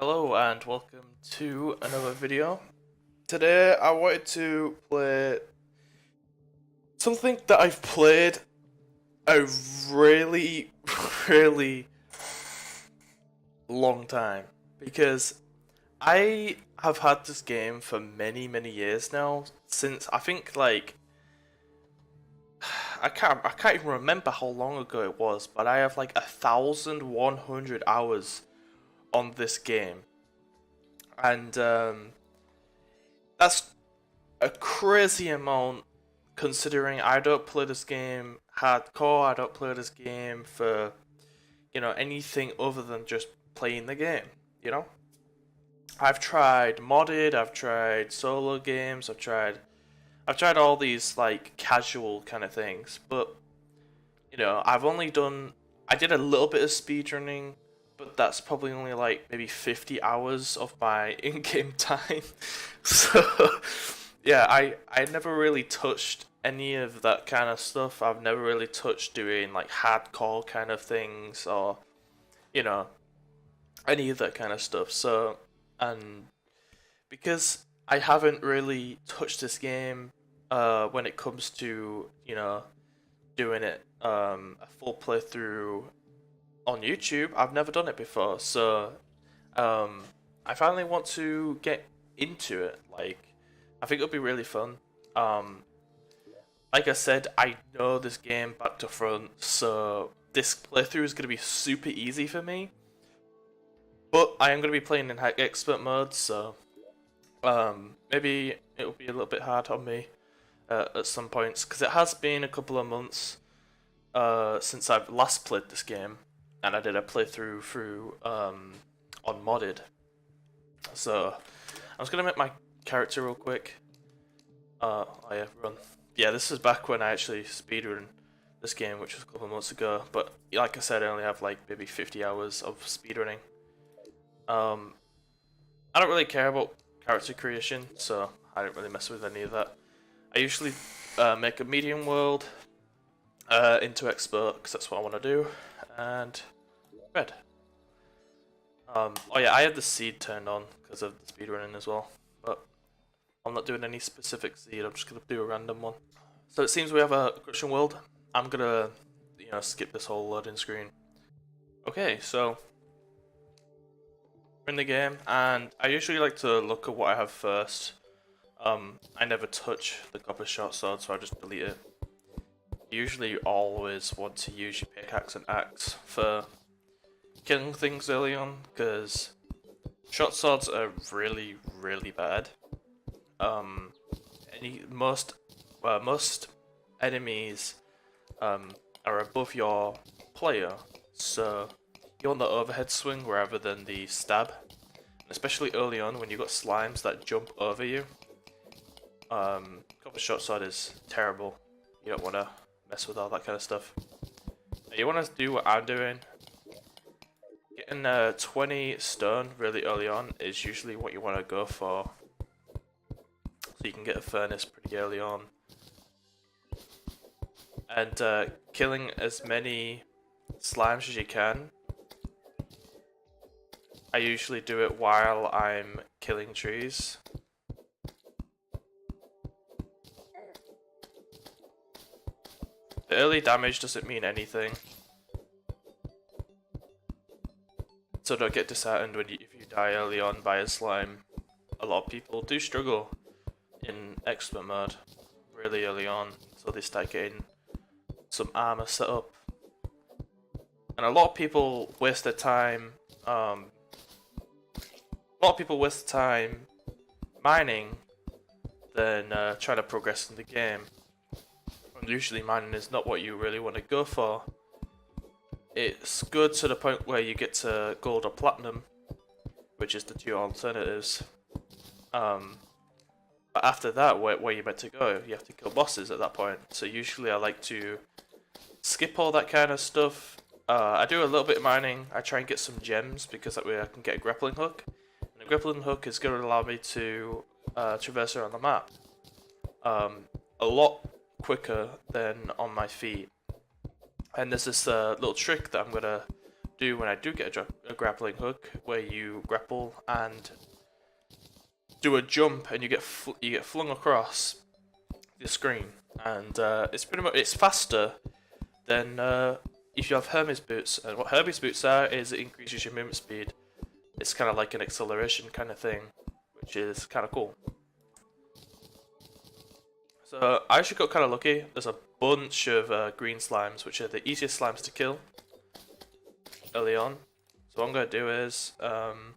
Hello and welcome to another video. Today I wanted to play something that I've played a really, really long time because I have had this game for many years now, since I think I can't even remember how long ago it was, but I have like 1,100 hours on this game. And that's a crazy amount considering I don't play this game hardcore. I don't play this game for, anything other than just playing the game, you know? I've tried modded, I've tried solo games, I've tried all these like casual kind of things, but I did a little bit of speedrunning, but that's probably only like maybe 50 hours of my in-game time. So yeah, I never really touched any of that kind of stuff. I've never really touched doing like hardcore kind of things or you know any of that kind of stuff. So and because I haven't really touched this game when it comes to doing it a full playthrough on YouTube. I've never done it before, so I finally want to get into it. Like, I think it'll be really fun. Um, like I said, I know this game back to front, so this playthrough is going to be super easy for me. But I am going to be playing in expert mode, so maybe it'll be a little bit hard on me at some points, because it has been a couple of months since I've last played this game, and I did a playthrough through on modded. So I'm just gonna make my character real quick. Oh yeah, run. Yeah, this is back when I actually speedrun this game, which was a couple of months ago. But like I said, I only have like maybe 50 hours of speedrunning. I don't really care about character creation, so I don't really mess with any of that. I usually make a medium world into expert because that's what I want to do, and red. Oh yeah, I had the seed turned on because of the speedrunning as well, but I'm not doing any specific seed. I'm just gonna do a random one. So it seems we have a Christian world. I'm gonna skip this whole loading screen. Okay, so we're in the game, and I usually like to look at what I have first. I never touch the copper short sword, so I just delete it. You usually always want to use your pickaxe and axe for killing things early on, because short swords are really bad. Most enemies are above your player, so you want the overhead swing rather than the stab. Especially early on when you've got slimes that jump over you. Copper short sword is terrible. You don't want to mess with all that kind of stuff. You want to do what I'm doing. Getting 20 stone really early on is usually what you want to go for. So you can get a furnace pretty early on. And killing as many slimes as you can. I usually do it while I'm killing trees. The early damage doesn't mean anything, so don't get disheartened if you die early on by a slime. A lot of people do struggle in expert mode really early on, so they start getting some armor set up. And a lot of people waste their time. Mining than trying to progress in the game. And usually mining is not what you really want to go for. It's good to the point where you get to gold or platinum, which is the two alternatives. But after that, where you're meant to go, you have to kill bosses at that point. So usually I like to skip all that kind of stuff. I do a little bit of mining. I try and get some gems because that way I can get a grappling hook. And a grappling hook is going to allow me to traverse around the map a lot quicker than on my feet. And there's this little trick that I'm going to do when I do get a grappling hook, where you grapple and do a jump, and you get flung across the screen, and it's faster than if you have Hermes boots. And what Hermes boots are is it increases your movement speed. It's kind of like an acceleration kind of thing, which is kind of cool. So I actually got kind of lucky. There's a bunch of green slimes, which are the easiest slimes to kill early on. So what I'm going to do is I'm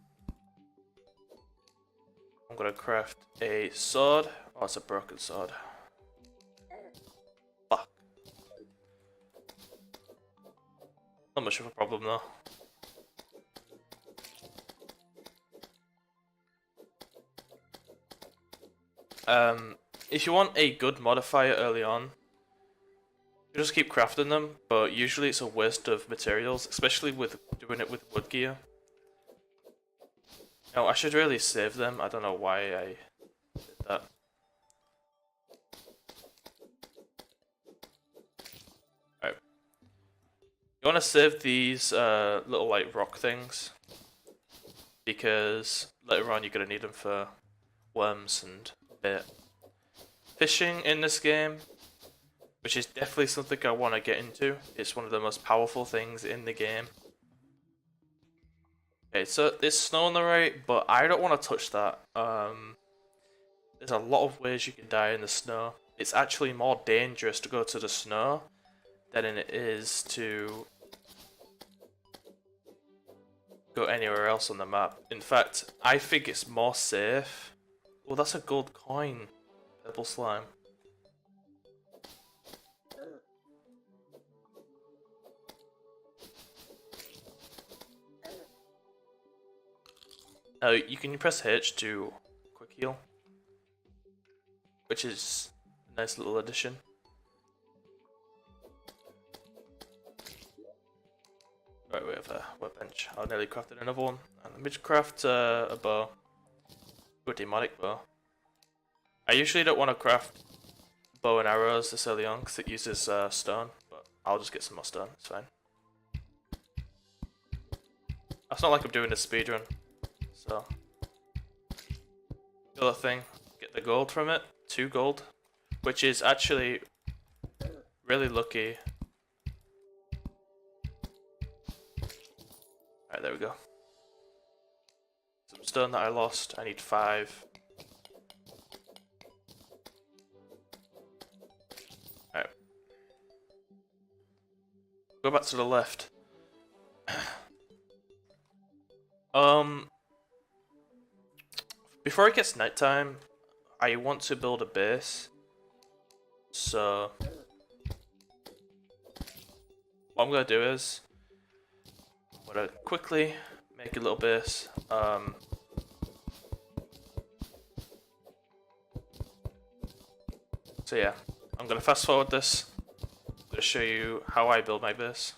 going to craft a sword. Oh, it's a broken sword. Fuck. Not much of a problem though. If you want a good modifier early on, you just keep crafting them, but usually it's a waste of materials, especially with doing it with wood gear. No, I should really save them. I don't know why I did that. Alright. You want to save these little like rock things, because later on you're going to need them for worms and a bit. Fishing in this game, which is definitely something I want to get into. It's one of the most powerful things in the game. Okay, so there's snow on the right, but I don't want to touch that. There's a lot of ways you can die in the snow. It's actually more dangerous to go to the snow than it is to go anywhere else on the map. In fact, I think it's more safe. Oh, that's a gold coin. Purple slime. Now you can press H to quick heal, which is a nice little addition. Right, we have a workbench. I nearly crafted another one. And let me just craft a bow. A demonic bow. I usually don't want to craft bow and arrows this early on because it uses stone, but I'll just get some more stone, it's fine. It's not like I'm doing a speedrun, so. The other thing, get the gold from it, 2 gold, which is actually really lucky. Alright, there we go. Some stone that I lost, I need 5. Alright. Go back to the left. Before it gets nighttime, I want to build a base. So what I'm gonna do is I'm gonna quickly make a little base. So yeah, I'm gonna fast forward this. I'm gonna show you how I build my base.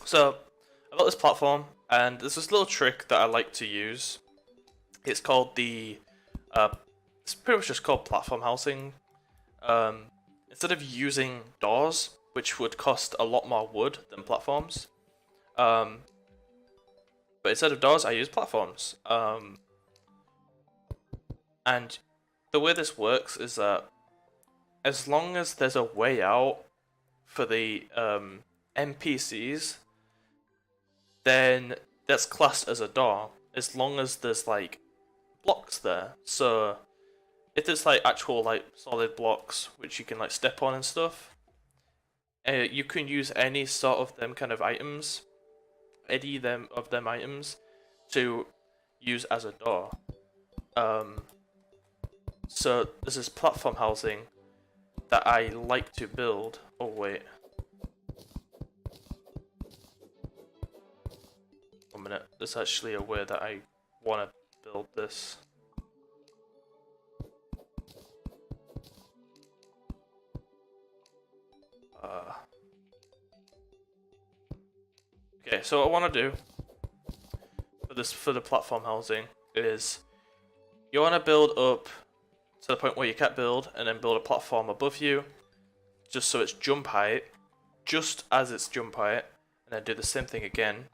So I got this platform, and there's this little trick that I like to use. It's called the it's pretty much just called platform housing. Instead of using doors, which would cost a lot more wood than platforms, but instead of doors, I use platforms. And the way this works is that as long as there's a way out for the NPCs, then that's classed as a door, as long as there's like blocks there. So if there's like actual like solid blocks which you can like step on and stuff, you can use any sort of them kind of items, to use as a door. So this is platform housing that I like to build. Oh wait. 1 minute. There's actually a way that I want to build this. Okay, so what I want to do for the platform housing is you want to build up to the point where you can't build, and then build a platform above you, just so it's jump height, just as it's jump height, and then do the same thing again,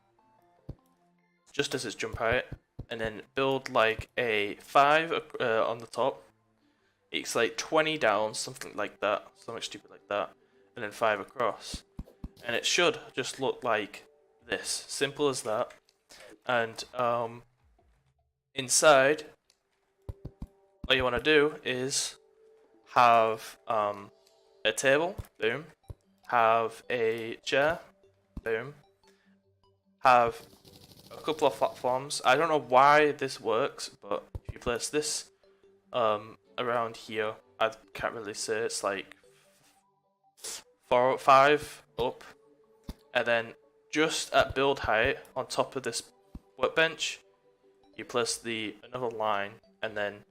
just as it's jump height, and then build like a 5 on the top. It's like 20 down, something like that, something stupid like that, and then 5 across. And it should just look like this, simple as that. And inside, all you want to do is have a table, boom, have a chair, boom, have a couple of platforms. I don't know why this works, but if you place this around here, I can't really say, it's like 4 or 5 up, and then just at build height on top of this workbench, you place another line, and then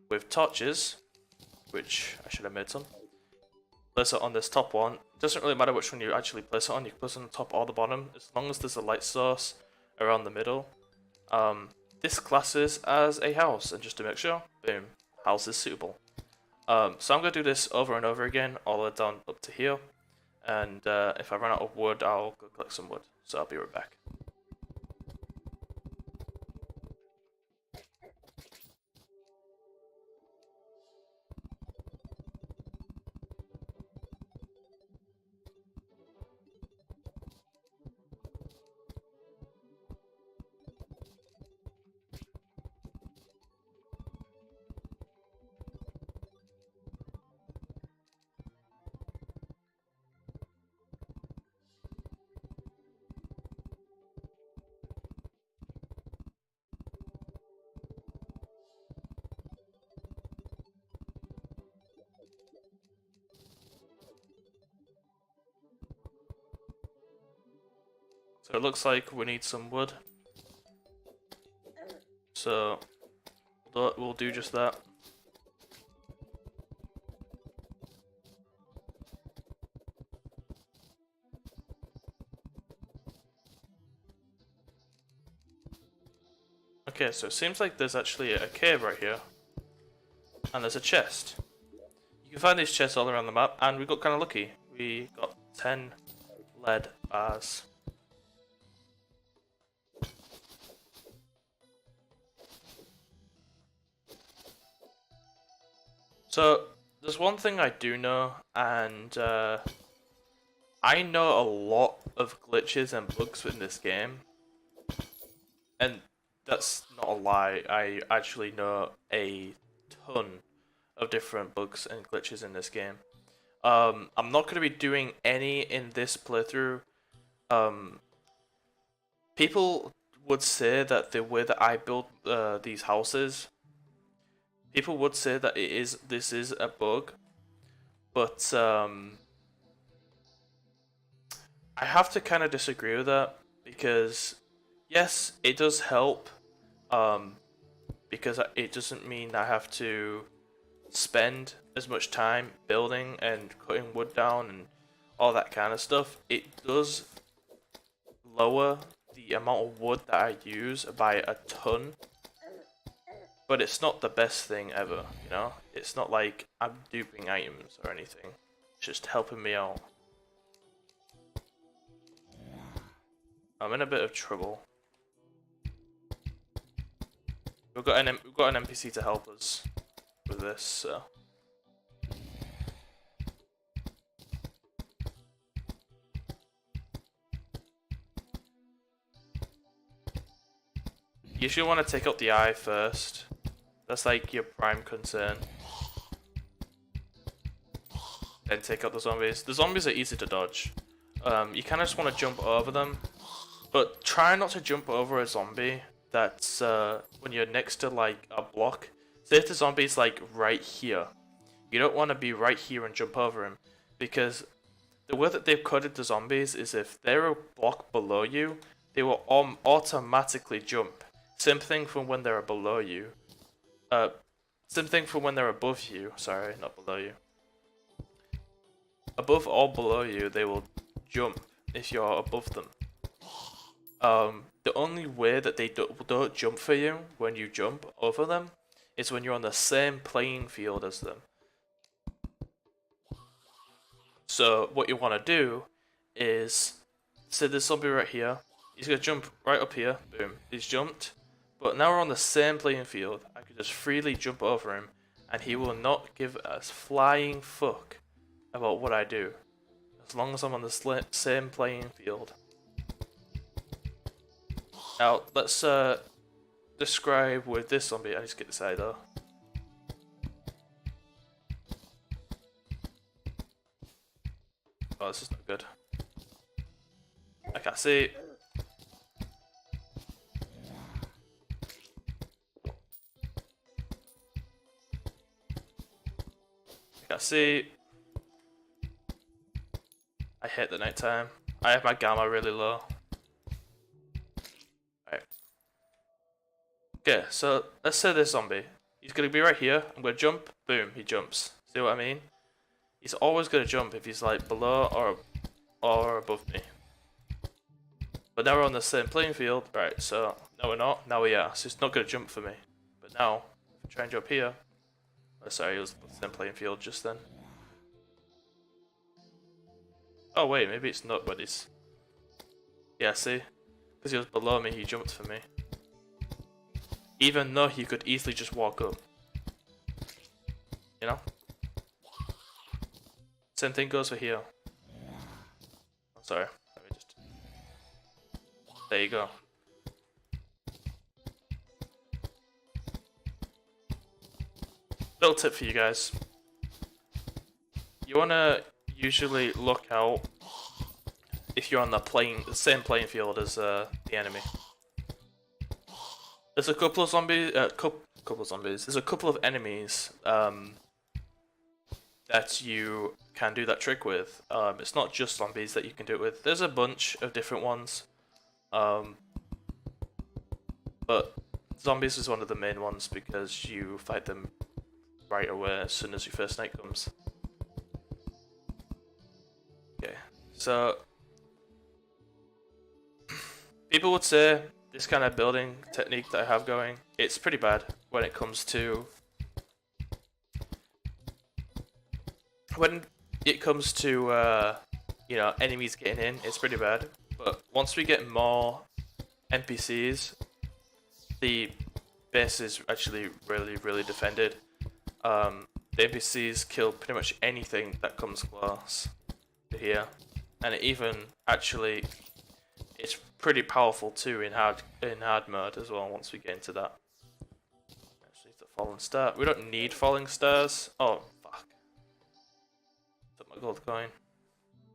with torches, which I should have made some, place it on this top one. It doesn't really matter which one you actually place it on. You can place it on the top or the bottom, as long as there's a light source around the middle. This classes as a house, and just to make sure, boom, house is suitable. So I'm going to do this over and over again, all the way down up to here, and if I run out of wood, I'll go collect some wood, so I'll be right back. So it looks like we need some wood. So we'll do just that. Okay, so it seems like there's actually a cave right here. And there's a chest. You can find these chests all around the map, and we got kind of lucky. We got 10 lead bars. So, there's one thing I do know, and I know a lot of glitches and bugs in this game. And that's not a lie, I actually know a ton of different bugs and glitches in this game. I'm not going to be doing any in this playthrough. People would say that the way that I build these houses, people would say that this is a bug, but I have to kind of disagree with that, because yes, it does help, because it doesn't mean I have to spend as much time building and cutting wood down and all that kind of stuff. It does lower the amount of wood that I use by a ton, but it's not the best thing ever, you know? It's not like I'm duping items or anything. It's just helping me out. I'm in a bit of trouble. We've got an NPC to help us with this, so. You should want to take out the eye first. That's like your prime concern. Then take out the zombies. The zombies are easy to dodge. You kind of just want to jump over them, but try not to jump over a zombie that's when you're next to like a block. Say if the zombie's like right here, you don't want to be right here and jump over him, because the way that they've coded the zombies is if they're a block below you, they will automatically jump. Same thing from when they're below you. Same thing from when they're above you. Sorry, not below you. Above or below you, they will jump if you're above them. the only way that they don't jump for you when you jump over them is when you're on the same playing field as them. So what you want to do is, say there's zombie right here, he's going to jump right up here, boom, he's jumped, but now we're on the same playing field. I could just freely jump over him and he will not give a flying fuck about what I do, as long as I'm on the same playing field. Now, let's describe with this zombie. I need to get this out though. Oh, this is not good. I can't see. I can't see. I hate the nighttime. I have my gamma really low. Right. Okay, so let's say this zombie. He's gonna be right here. I'm gonna jump. Boom, he jumps. See what I mean? He's always gonna jump if he's like below or above me. But now we're on the same playing field, right? So no, we're not. Now we are. So he's not gonna jump for me. But now, if I try and jump here. Oh, sorry, it was the same playing field just then. Oh wait, maybe it's not, but it's. Yeah, see, because he was below me, he jumped for me. Even though he could easily just walk up. You know? Same thing goes for here. Oh, sorry, let me just. There you go. Little tip for you guys. You wanna usually look out if you're on the same playing field as the enemy. There's a couple of zombies. Couple of zombies. There's a couple of enemies that you can do that trick with. It's not just zombies that you can do it with. There's a bunch of different ones, but zombies is one of the main ones because you fight them right away as soon as your first night comes. Okay, so people would say this kind of building technique that I have going, it's pretty bad when it comes to you know, enemies getting in. It's pretty bad, but once we get more NPCs, the base is actually really defended. The NPCs kill pretty much anything that comes close to here, and it even actually it's pretty powerful too in hard mode as well. Once we get into that, actually, the falling star. We don't need falling stars. Oh fuck! Took my gold coin.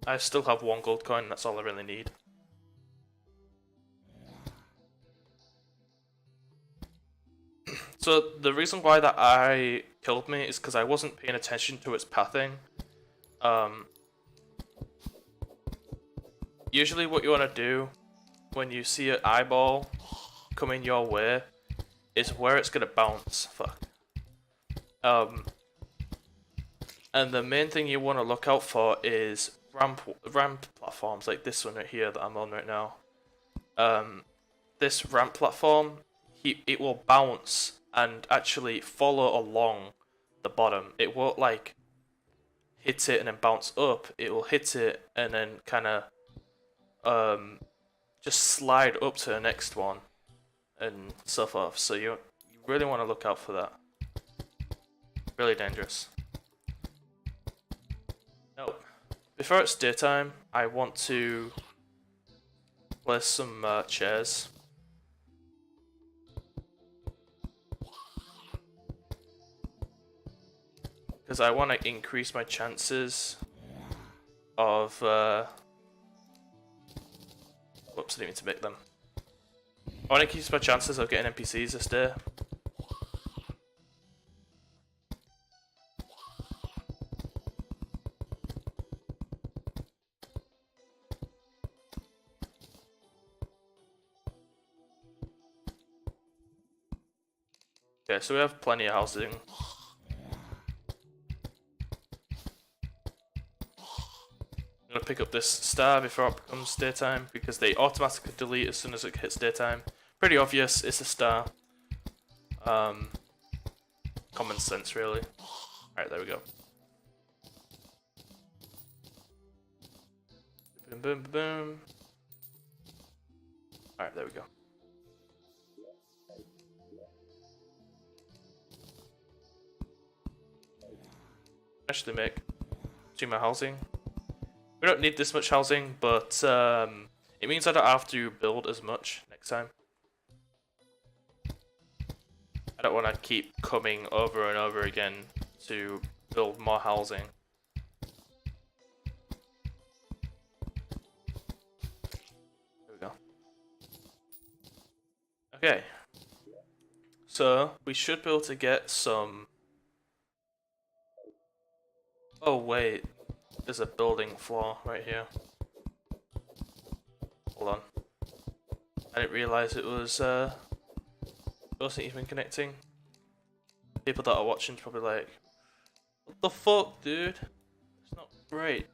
I still have one gold coin. That's all I really need. So the reason why that I killed me is because I wasn't paying attention to its pathing. Usually what you want to do when you see an eyeball coming your way is where it's going to bounce. Fuck. And the main thing you want to look out for is ramp platforms like this one right here that I'm on right now. This ramp platform, it will bounce and actually follow along the bottom. It won't like hit it and then bounce up. It will hit it and then kind of just slide up to the next one and so forth. So you really want to look out for that. Really dangerous. Now, before it's daytime, I want to place some chairs. Because I want to increase my chances of whoops, I didn't mean to make them. I want to increase my chances of getting NPCs this day. Okay, so we have plenty of housing. I'm gonna pick up this star before it becomes daytime because they automatically delete as soon as it hits daytime. Pretty obvious, it's a star. Common sense, really. Alright, there we go. Boom, boom, boom. Alright, there we go. Actually make 2 more housing. We don't need this much housing, but it means I don't have to build as much next time. I don't want to keep coming over and over again to build more housing. There we go. Okay. So, we should be able to get some... Oh wait, there's a building flaw right here. Hold on. I didn't realize it was wasn't even connecting. People that are watching probably like, what the fuck, dude? It's not great.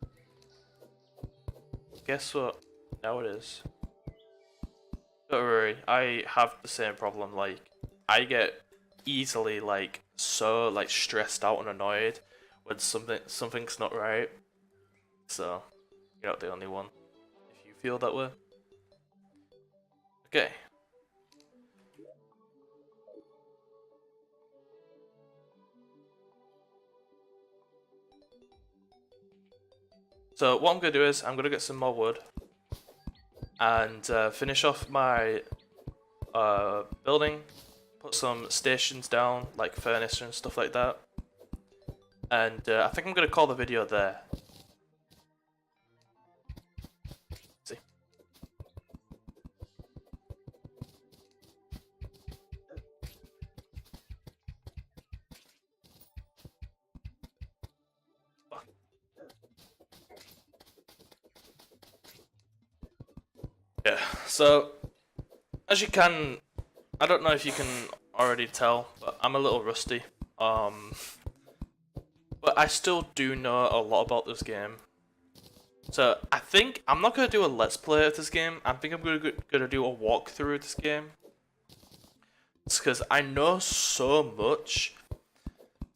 Guess what? Now it is. Don't worry, I have the same problem. Like, I get easily like so like stressed out and annoyed when something's not right. So you're not the only one if you feel that way. Okay. So what I'm gonna do is I'm gonna get some more wood and finish off my building, put some stations down like furnace and stuff like that, and I think I'm gonna call the video there. See. Yeah, so as you can, I don't know if you can already tell, but I'm a little rusty. But I still do know a lot about this game. So I think I'm not gonna do a let's play of this game. I think I'm gonna do a walkthrough of this game. It's because I know so much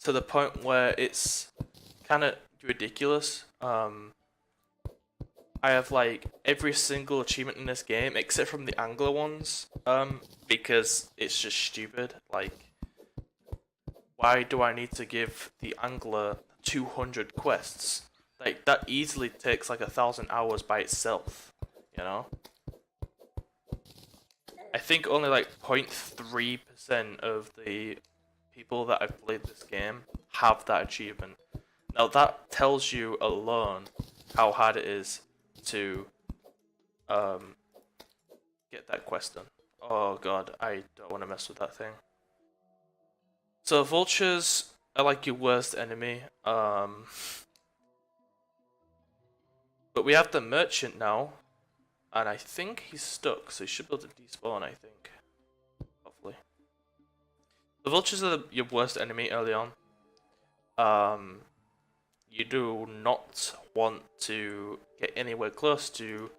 to the point where it's kind of ridiculous. I have like every single achievement in this game except from the angler ones, because it's just stupid. Like, why do I need to give the angler 200 quests? Like, that easily takes like 1,000 hours by itself, you know? I think only like 0.3% of the people that have played this game have that achievement. Now that tells you alone how hard it is to get that quest done. Oh god, I don't want to mess with that thing. So vultures are like your worst enemy. But we have the merchant now, and I think he's stuck, so he should be able to despawn, I think. Hopefully. The vultures are your worst enemy early on. You do not want to get anywhere close to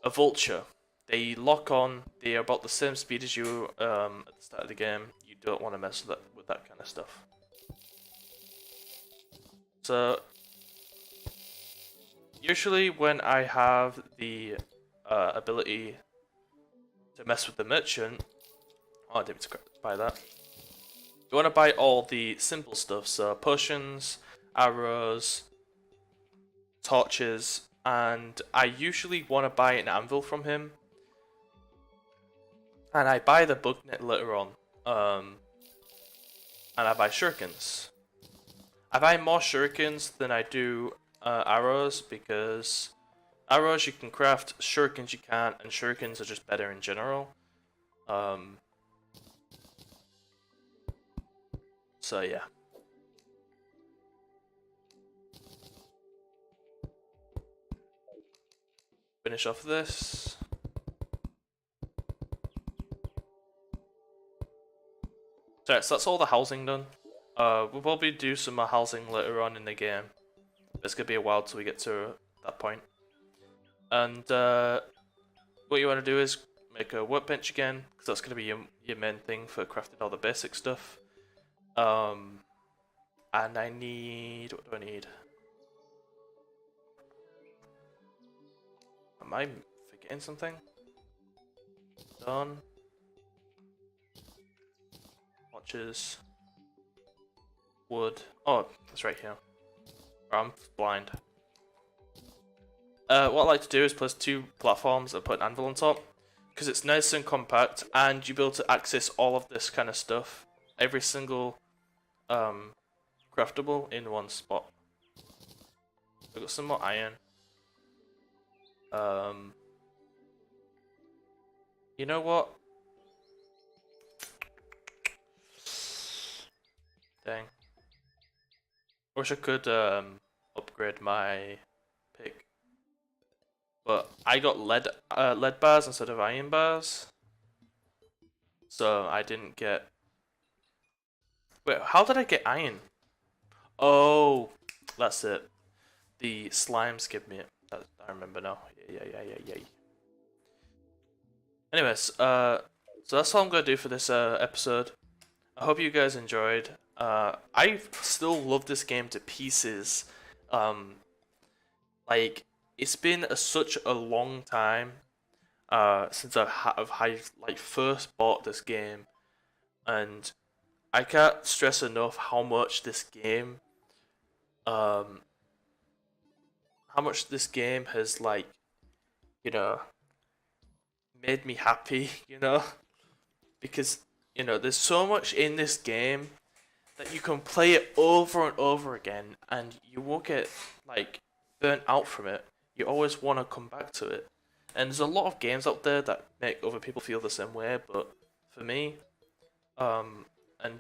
a vulture. They lock on, they are about the same speed as you at the start of the game. You don't want to mess with that kind of stuff. So, usually when I have the ability to mess with the merchant, oh I didn't buy that. You want to buy all the simple stuff, so potions, arrows, torches, and I usually want to buy an anvil from him. And I buy the bug net later on. And I buy shurikens. I buy more shurikens than I do arrows, because arrows you can craft, shurikens you can't, and shurikens are just better in general. So yeah. Finish off this. So that's all the housing done. We'll probably do some more housing later on in the game. It's gonna be a while till we get to that point. And what you want to do is make a workbench again, because that's going to be your main thing for crafting all the basic stuff. And I need, what do I need? Am I forgetting something? Done. Watches. Wood. Oh, it's right here. I'm blind. What I like to do is place 2 platforms and put an anvil on top, because it's nice and compact, and you'll be able to access all of this kind of stuff, every single craftable in one spot. I've got some more iron. You know what? Dang. Wish I could upgrade my pick. But I got lead bars instead of iron bars. So I didn't get... Wait, how did I get iron? Oh, that's it. The slimes give me it. I remember now. Yeah. Anyways, so that's all I'm gonna do for this episode. I hope you guys enjoyed. I still love this game to pieces. Like, it's been such a long time since I first bought this game, and I can't stress enough how much this game has, like, you know, made me happy, you know, because, you know, there's so much in this game that you can play it over and over again and you won't get, like, burnt out from it. You always want to come back to it. And there's a lot of games out there that make other people feel the same way, but for me, and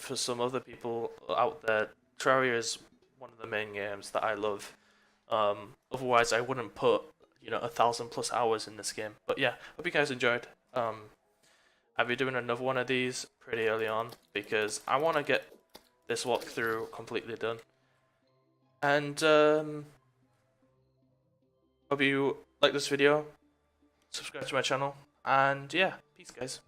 for some other people out there, Terraria is one of the main games that I love. Otherwise I wouldn't put, you know, 1,000+ hours in this game. But yeah, hope you guys enjoyed. I'll be doing another one of these pretty early on because I want to get this walkthrough completely done. And hope you like this video, subscribe to my channel, and yeah, peace guys.